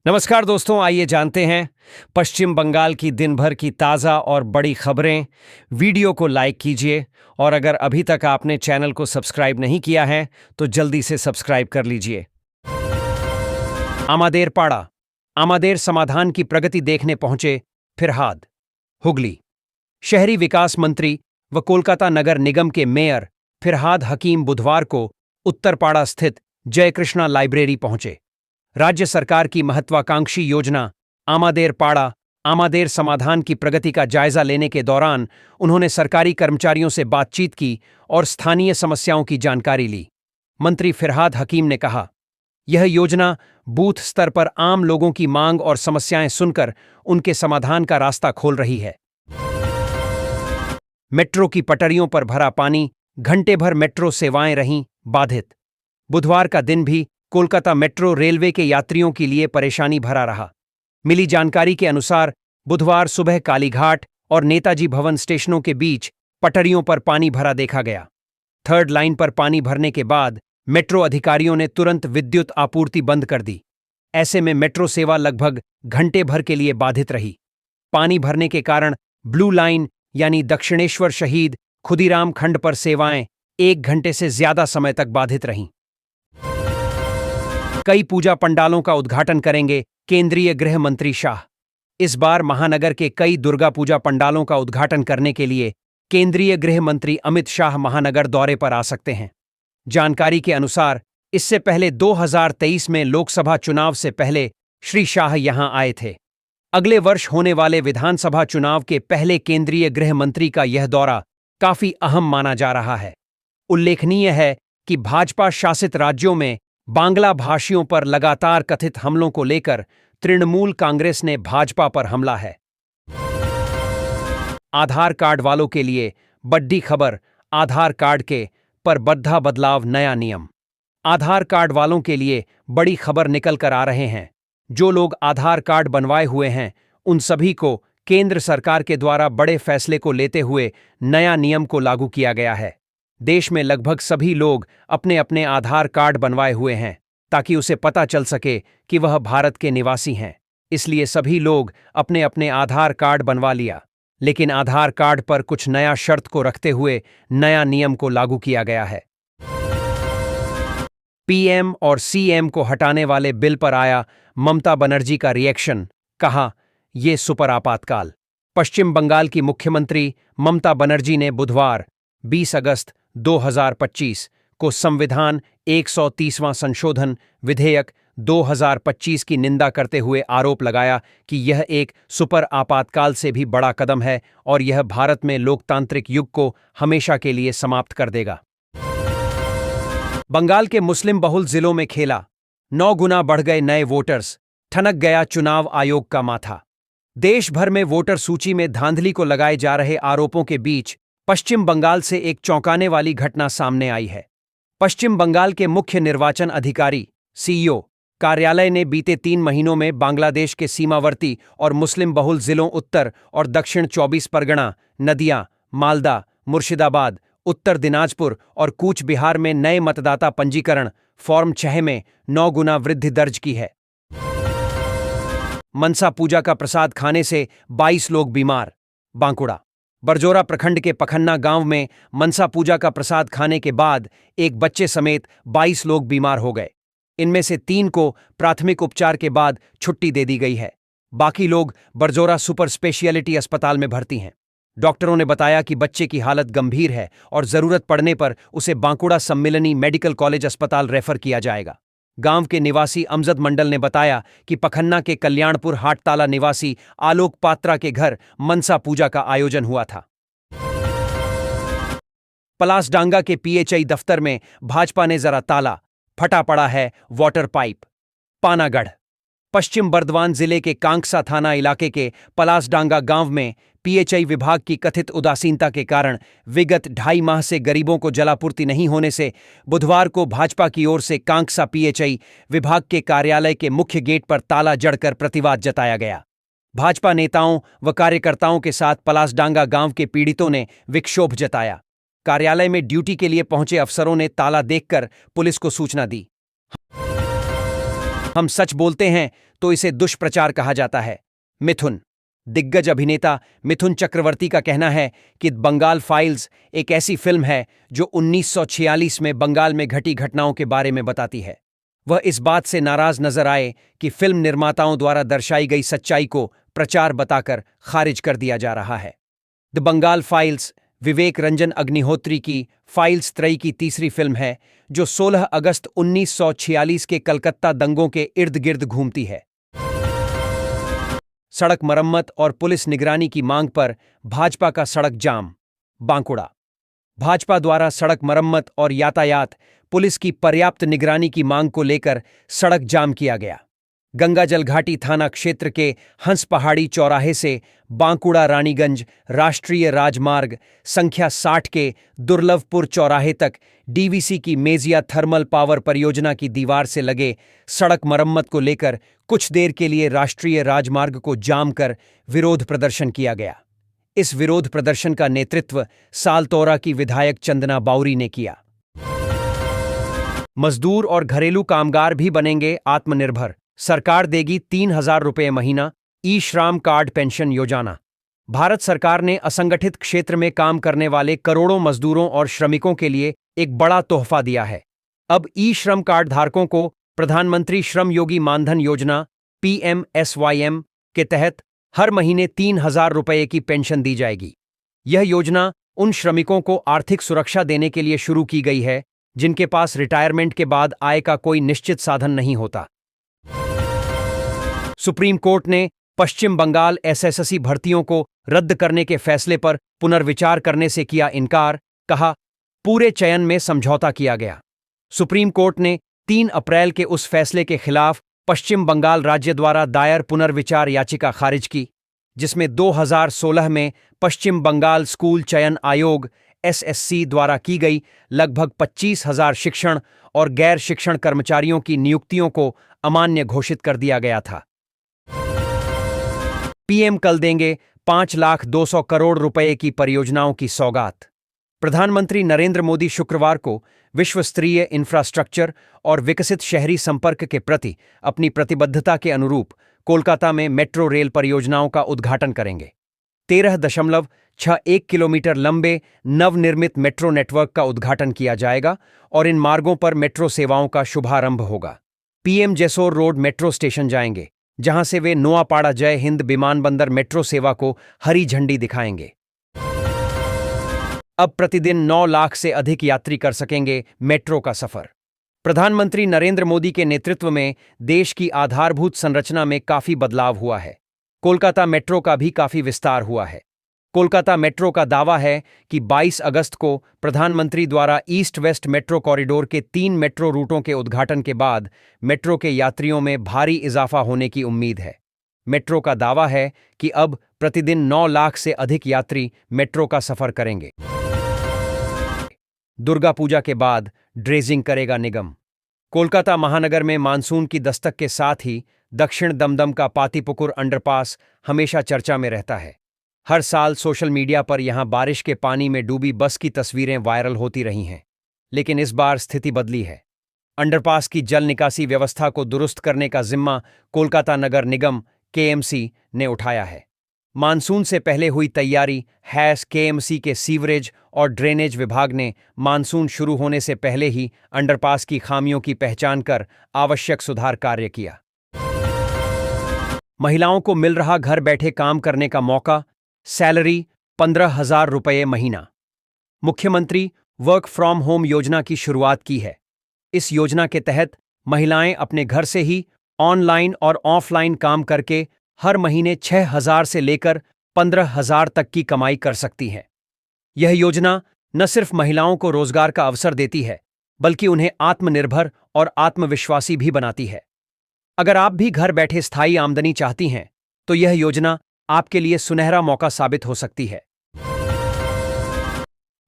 नमस्कार दोस्तों, आइए जानते हैं पश्चिम बंगाल की दिन भर की ताज़ा और बड़ी खबरें। वीडियो को लाइक कीजिए और अगर अभी तक आपने चैनल को सब्सक्राइब नहीं किया है तो जल्दी से सब्सक्राइब कर लीजिए। आमादेर पाड़ा, आमादेर समाधान की प्रगति देखने पहुंचे फिरहाद। हुगली, शहरी विकास मंत्री व कोलकाता नगर निगम के मेयर फिरहाद हकीम बुधवार को उत्तरपाड़ा स्थित जयकृष्णा लाइब्रेरी पहुंचे। राज्य सरकार की महत्वाकांक्षी योजना आमादेर पाड़ा आमादेर समाधान की प्रगति का जायजा लेने के दौरान उन्होंने सरकारी कर्मचारियों से बातचीत की और स्थानीय समस्याओं की जानकारी ली। मंत्री फिरहाद हकीम ने कहा, यह योजना बूथ स्तर पर आम लोगों की मांग और समस्याएं सुनकर उनके समाधान का रास्ता खोल रही है। मेट्रो की पटरियों पर भरा पानी, घंटे भर मेट्रो सेवाएं रहीं बाधित। बुधवार का दिन भी कोलकाता मेट्रो रेलवे के यात्रियों के लिए परेशानी भरा रहा। मिली जानकारी के अनुसार बुधवार सुबह कालीघाट और नेताजी भवन स्टेशनों के बीच पटरियों पर पानी भरा देखा गया। थर्ड लाइन पर पानी भरने के बाद मेट्रो अधिकारियों ने तुरंत विद्युत आपूर्ति बंद कर दी। ऐसे में मेट्रो सेवा लगभग घंटे भर के लिए बाधित रही। पानी भरने के कारण ब्लू लाइन यानी दक्षिणेश्वर शहीद खुदीराम खंड पर सेवाएं 1 घंटे से ज्यादा समय तक बाधित रहीं। कई पूजा पंडालों का उद्घाटन करेंगे केंद्रीय गृह मंत्री शाह। इस बार महानगर के कई दुर्गा पूजा पंडालों का उद्घाटन करने के लिए केंद्रीय गृह मंत्री अमित शाह महानगर दौरे पर आ सकते हैं। जानकारी के अनुसार इससे पहले 2023 में लोकसभा चुनाव से पहले श्री शाह यहां आए थे। अगले वर्ष होने वाले विधानसभा चुनाव के पहले केंद्रीय गृह मंत्री का यह दौरा काफी अहम माना जा रहा है। उल्लेखनीय है कि भाजपा शासित राज्यों में बांग्ला भाषियों पर लगातार कथित हमलों को लेकर तृणमूल कांग्रेस ने भाजपा पर हमला है। आधार कार्ड वालों के लिए बड़ी खबर, आधार कार्ड के पर बढ़ा बदलाव, नया नियम। आधार कार्ड वालों के लिए बड़ी खबर निकल कर आ रहे हैं। जो लोग आधार कार्ड बनवाए हुए हैं उन सभी को केंद्र सरकार के द्वारा बड़े फैसले को लेते हुए नया नियम को लागू किया गया है। देश में लगभग सभी लोग अपने अपने आधार कार्ड बनवाए हुए हैं ताकि उसे पता चल सके कि वह भारत के निवासी हैं। इसलिए सभी लोग अपने अपने आधार कार्ड बनवा लिया, लेकिन आधार कार्ड पर कुछ नया शर्त को रखते हुए नया नियम को लागू किया गया है। पीएम और सीएम को हटाने वाले बिल पर आया ममता बनर्जी का रिएक्शन, कहा, ये सुपर आपातकाल। पश्चिम बंगाल की मुख्यमंत्री ममता बनर्जी ने बुधवार 20 अगस्त 2025 को संविधान 130वां संशोधन विधेयक 2025 की निंदा करते हुए आरोप लगाया कि यह एक सुपर आपातकाल से भी बड़ा कदम है और यह भारत में लोकतांत्रिक युग को हमेशा के लिए समाप्त कर देगा। बंगाल के मुस्लिम बहुल जिलों में खेला, 9 गुना बढ़ गए नए वोटर्स, ठनक गया चुनाव आयोग का माथा। देश भर में वोटर सूची में धांधली को लगाए जा रहे आरोपों के बीच पश्चिम बंगाल से एक चौंकाने वाली घटना सामने आई है। पश्चिम बंगाल के मुख्य निर्वाचन अधिकारी सीईओ कार्यालय ने बीते 3 महीनों में बांग्लादेश के सीमावर्ती और मुस्लिम बहुल जिलों उत्तर और दक्षिण 24 परगना, नदिया, मालदा, मुर्शिदाबाद, उत्तर दिनाजपुर और कूच बिहार में नए मतदाता पंजीकरण फॉर्म 6 में 9 गुना वृद्धि दर्ज की है। मनसा पूजा का प्रसाद खाने से 22 लोग बीमार। बांकुड़ा, बरजोरा प्रखंड के पखन्ना गांव में मनसा पूजा का प्रसाद खाने के बाद एक बच्चे समेत 22 लोग बीमार हो गए। इनमें से 3 को प्राथमिक उपचार के बाद छुट्टी दे दी गई है। बाकी लोग बरजोरा सुपर स्पेशियलिटी अस्पताल में भर्ती हैं। डॉक्टरों ने बताया कि बच्चे की हालत गंभीर है और जरूरत पड़ने पर उसे बांकुड़ा सम्मिलनी मेडिकल कॉलेज अस्पताल रेफर किया जाएगा। गांव के निवासी अमजद मंडल ने बताया कि पखन्ना के कल्याणपुर हाटताला निवासी आलोक पात्रा के घर मनसा पूजा का आयोजन हुआ था। पलासडांगा के पीएचई दफ्तर में भाजपा ने जरा ताला, फटा पड़ा है वाटर पाइप। पानागढ़, पश्चिम बर्दवान जिले के कांकसा थाना इलाके के पलासडांगा गांव में पीएचई विभाग की कथित उदासीनता के कारण विगत 2.5 माह से गरीबों को जलापूर्ति नहीं होने से बुधवार को भाजपा की ओर से कांकसा पीएचई विभाग के कार्यालय के मुख्य गेट पर ताला जड़कर प्रतिवाद जताया गया। भाजपा नेताओं व कार्यकर्ताओं के साथ पलासडांगा गांव के पीड़ितों ने विक्षोभ जताया। कार्यालय में ड्यूटी के लिए पहुंचे अफसरों ने ताला देखकर पुलिस को सूचना दी। हम सच बोलते हैं तो इसे दुष्प्रचार कहा जाता है। मिथुन। दिग्गज अभिनेता मिथुन चक्रवर्ती का कहना है कि बंगाल फाइल्स एक ऐसी फिल्म है जो 1946 में बंगाल में घटी घटनाओं के बारे में बताती है। वह इस बात से नाराज नजर आए कि फिल्म निर्माताओं द्वारा दर्शाई गई सच्चाई को प्रचार बताकर खारिज कर दिया जा रहा है। द बंगाल फाइल्स विवेक रंजन अग्निहोत्री की फाइल्स त्रयी की तीसरी फिल्म है जो 16 अगस्त 1946 के कलकत्ता दंगों के इर्द गिर्द घूमती है। सड़क मरम्मत और पुलिस निगरानी की मांग पर भाजपा का सड़क जाम। बांकुड़ा। भाजपा द्वारा सड़क मरम्मत और यातायात पुलिस की पर्याप्त निगरानी की मांग को लेकर सड़क जाम किया गया। गंगाजल घाटी थाना क्षेत्र के हंस पहाड़ी चौराहे से बांकुड़ा रानीगंज राष्ट्रीय राजमार्ग संख्या 60 के दुर्लभपुर चौराहे तक डीवीसी की मेजिया थर्मल पावर परियोजना की दीवार से लगे सड़क मरम्मत को लेकर कुछ देर के लिए राष्ट्रीय राजमार्ग को जाम कर विरोध प्रदर्शन किया गया। इस विरोध प्रदर्शन का नेतृत्व सालतोरा की विधायक चंदना बाउरी ने किया। मजदूर और घरेलू कामगार भी बनेंगे आत्मनिर्भर, सरकार देगी 3,000 रुपये महीना। ई श्रम कार्ड पेंशन योजना। भारत सरकार ने असंगठित क्षेत्र में काम करने वाले करोड़ों मजदूरों और श्रमिकों के लिए एक बड़ा तोहफा दिया है। अब ई श्रम कार्ड धारकों को प्रधानमंत्री श्रम योगी मानधन योजना PMSYM के तहत हर महीने 3,000 रुपये की पेंशन दी जाएगी। यह योजना उन श्रमिकों को आर्थिक सुरक्षा देने के लिए शुरू की गई है जिनके पास रिटायरमेंट के बाद आय का कोई निश्चित साधन नहीं होता। सुप्रीम कोर्ट ने पश्चिम बंगाल SSSC भर्तियों को रद्द करने के फैसले पर पुनर्विचार करने से किया इनकार। कहा, पूरे चयन में समझौता किया गया। सुप्रीम कोर्ट ने 3 अप्रैल के उस फैसले के खिलाफ पश्चिम बंगाल राज्य द्वारा दायर पुनर्विचार याचिका खारिज की जिसमें 2016 में पश्चिम बंगाल स्कूल चयन आयोग SSC द्वारा की गई लगभग 25,000 शिक्षण और गैर शिक्षण कर्मचारियों की नियुक्तियों को अमान्य घोषित कर दिया गया था। पीएम कल देंगे 5,200 करोड़ रुपए की परियोजनाओं की सौगात। प्रधानमंत्री नरेंद्र मोदी शुक्रवार को विश्व स्तरीय इंफ्रास्ट्रक्चर और विकसित शहरी संपर्क के प्रति अपनी प्रतिबद्धता के अनुरूप कोलकाता में मेट्रो रेल परियोजनाओं का उद्घाटन करेंगे। 13.61 किलोमीटर लंबे नवनिर्मित मेट्रो नेटवर्क का उद्घाटन किया जाएगा और इन मार्गों पर मेट्रो सेवाओं का शुभारंभ होगा। PM Jessore road metro station जाएंगे जहां से वे नोआपाड़ा जय हिंद विमानबंदर मेट्रो सेवा को हरी झंडी दिखाएंगे। अब प्रतिदिन 9 लाख से अधिक यात्री कर सकेंगे मेट्रो का सफर। प्रधानमंत्री नरेंद्र मोदी के नेतृत्व में देश की आधारभूत संरचना में काफी बदलाव हुआ है। कोलकाता मेट्रो का भी काफी विस्तार हुआ है। कोलकाता मेट्रो का दावा है कि 22 अगस्त को प्रधानमंत्री द्वारा ईस्ट वेस्ट मेट्रो कॉरिडोर के 3 मेट्रो रूटों के उद्घाटन के बाद मेट्रो के यात्रियों में भारी इजाफा होने की उम्मीद है। मेट्रो का दावा है कि अब प्रतिदिन 9 लाख से अधिक यात्री मेट्रो का सफर करेंगे। दुर्गा पूजा के बाद ड्रेजिंग करेगा निगम। कोलकाता महानगर में मानसून की दस्तक के साथ ही दक्षिण दमदम का पातीपुकुर अंडरपास हमेशा चर्चा में रहता है। हर साल सोशल मीडिया पर यहां बारिश के पानी में डूबी बस की तस्वीरें वायरल होती रही हैं, लेकिन इस बार स्थिति बदली है। अंडरपास की जल निकासी व्यवस्था को दुरुस्त करने का जिम्मा कोलकाता नगर निगम KMC ने उठाया है। मानसून से पहले हुई तैयारी KMC के सीवरेज और ड्रेनेज विभाग ने मानसून शुरू होने से पहले ही अंडरपास की खामियों की पहचान कर आवश्यक सुधार कार्य किया। महिलाओं को मिल रहा घर बैठे काम करने का मौका, सैलरी 15,000 रुपये महीना। मुख्यमंत्री वर्क फ्रॉम होम योजना की शुरुआत की है। इस योजना के तहत महिलाएं अपने घर से ही ऑनलाइन और ऑफलाइन काम करके हर महीने 6,000 से लेकर 15,000 तक की कमाई कर सकती हैं। यह योजना न सिर्फ महिलाओं को रोजगार का अवसर देती है, बल्कि उन्हें आत्मनिर्भर और आत्मविश्वासी भी बनाती है। अगर आप भी घर बैठे स्थायी आमदनी चाहती हैं, तो यह योजना आपके लिए सुनहरा मौका साबित हो सकती है।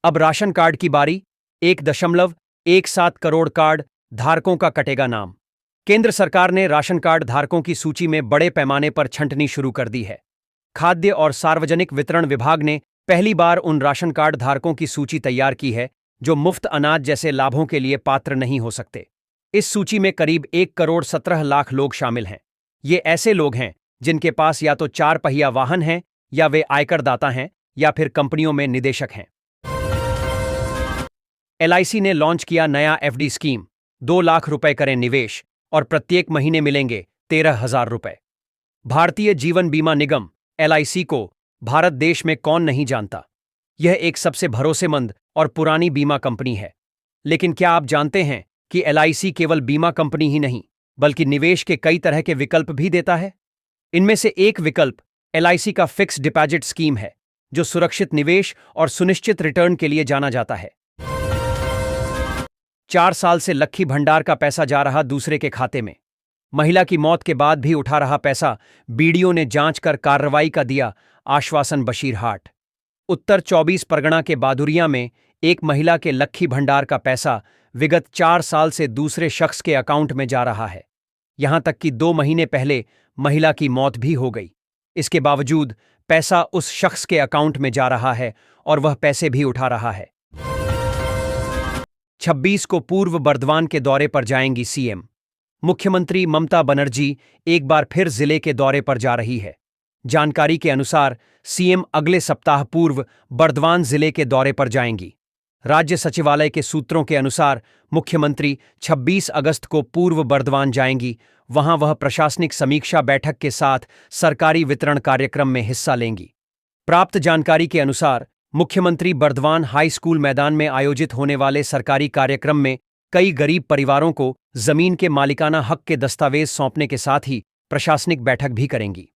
अब राशन कार्ड की बारी। 1.17 करोड़ कार्ड धारकों का कटेगा नाम। केंद्र सरकार ने राशन कार्ड धारकों की सूची में बड़े पैमाने पर छंटनी शुरू कर दी है। खाद्य और सार्वजनिक वितरण विभाग ने पहली बार उन राशन कार्ड धारकों की सूची तैयार की है जो मुफ्त अनाज जैसे लाभों के लिए पात्र नहीं हो सकते। इस सूची में करीब 1 करोड़ 17 लाख लोग शामिल हैं। ये ऐसे लोग हैं जिनके पास या तो 4 पहिया वाहन है, या वे आयकर दाता हैं, या फिर कंपनियों में निदेशक हैं। एलआईसी ने लॉन्च किया नया एफडी स्कीम। 2 लाख रुपए करें निवेश और प्रत्येक महीने मिलेंगे 13,000 रुपए। भारतीय जीवन बीमा निगम एलआईसी को भारत देश में कौन नहीं जानता। यह एक सबसे भरोसेमंद और पुरानी बीमा कंपनी है। लेकिन क्या आप जानते हैं कि एलआईसी केवल बीमा कंपनी ही नहीं, बल्कि निवेश के कई तरह के विकल्प भी देता है। इनमें से एक विकल्प एलआईसी का फिक्स डिपॉजिट स्कीम है, जो सुरक्षित निवेश और सुनिश्चित रिटर्न के लिए जाना जाता है। 4 साल से लक्खी भंडार का पैसा जा रहा दूसरे के खाते में। महिला की मौत के बाद भी उठा रहा पैसा बीडीओ ने जांच कर कार्रवाई का दिया आश्वासन। बशीरहाट उत्तर 24 परगना के बादुरिया में एक महिला के लक्खी भंडार का पैसा विगत 4 साल से दूसरे शख्स के अकाउंट में जा रहा है। यहां तक कि 2 महीने पहले महिला की मौत भी हो गई। इसके बावजूद पैसा उस शख्स के अकाउंट में जा रहा है और वह पैसे भी उठा रहा है। 26 को पूर्व बर्दवान के दौरे पर जाएंगी सीएम। मुख्यमंत्री ममता बनर्जी एक बार फिर जिले के दौरे पर जा रही है। जानकारी के अनुसार सीएम अगले सप्ताह पूर्व बर्दवान जिले के दौरे पर जाएंगी। राज्य सचिवालय के सूत्रों के अनुसार मुख्यमंत्री 26 अगस्त को पूर्व बर्दवान जाएंगी। वहां वह प्रशासनिक समीक्षा बैठक के साथ सरकारी वितरण कार्यक्रम में हिस्सा लेंगी। प्राप्त जानकारी के अनुसार मुख्यमंत्री बर्दवान हाई स्कूल मैदान में आयोजित होने वाले सरकारी कार्यक्रम में कई गरीब परिवारों को जमीन के मालिकाना हक के दस्तावेज सौंपने के साथ ही प्रशासनिक बैठक भी करेंगी।